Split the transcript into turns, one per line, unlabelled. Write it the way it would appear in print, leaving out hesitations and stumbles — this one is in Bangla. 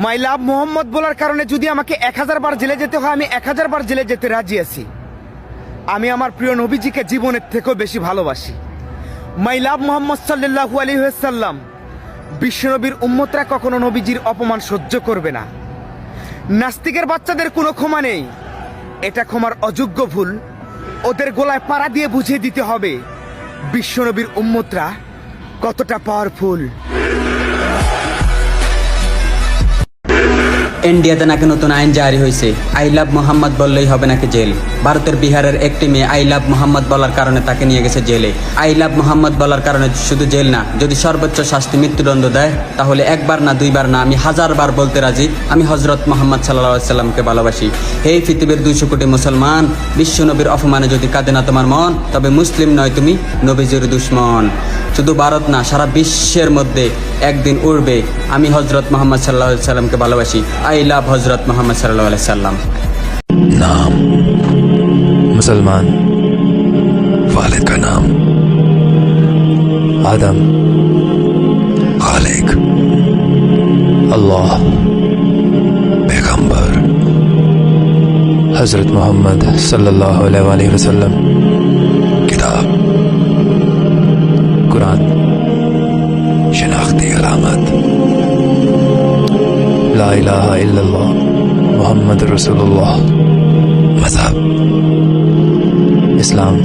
মাই লাভ মোহাম্মদ বলার কারণে যদি আমাকে 1000 বার জেলে যেতে হয়, আমি 1000 বার জেলে যেতে রাজি আছি। আমি আমার প্রিয় নবীজিকে জীবনের থেকেও বেশি ভালোবাসি। মাই লাভ মোহাম্মদ সাল্লাল্লাহু আলাইহি ওয়াসাল্লাম। বিশ্বনবীর উম্মতরা কখনো নবীজির অপমান সহ্য করবে না। নাস্তিকের বাচ্চাদের কোনো ক্ষমা নেই, এটা ক্ষমার অযোগ্য ভুল। ওদের গলায় পাড়া দিয়ে বুঝিয়ে দিতে হবে বিশ্বনবীর উম্মতরা কতটা পাওয়ারফুল।
ইন্ডিয়াতে নাকি নতুন আইন জারি হয়েছে, আই লাভ মোহাম্মদ বললেই হবে নাকি জেল। ভারতের বিহারের একটি মেয়ে আই লাভ মোহাম্মদ বলার কারণে তাকে নিয়ে গেছে জেলে। আই লাভ মোহাম্মদ বলার কারণে শুধু জেল না, যদি সর্বোচ্চ শাস্তি মৃত্যুদণ্ড দেয় তাহলে একবার না দুইবার না, আমি 1000 বার বলতে রাজি, আমি হজরত মোহাম্মদ সাল্লাল্লাহু আলাইহি সাল্লামকে ভালোবাসি। হে পৃথিবীর 200 কোটি মুসলমান, বিশ্ব নবীর অপমানে যদি কাঁদে না তোমার মন, তবে মুসলিম নয়, তুমি নবীজির দুশ্মন। শুধু ভারত না, সারা বিশ্বের মধ্যে একদিন উঠবে আমি হজরত মোহাম্মদ সাল্লাল্লাহু আলাইহি সাল্লামকে ভালোবাসি। আই লাভ হজরত মোহাম্মদ সাল্লাল্লাহু আলাইহি সাল্লাম।
नाम मुसलमान, वालिद का नाम आदम, खालिक, अल्लाह, पैगंबर हजरत मोहम्मद सल्लल्लाहु अलैहि वसल्लम, किताब कुरान, शनाख्ती अलामत, ला इलाहा इल्लल्लाह मोहम्मद रसूलुल्लाह, मज़हब इस्लाम।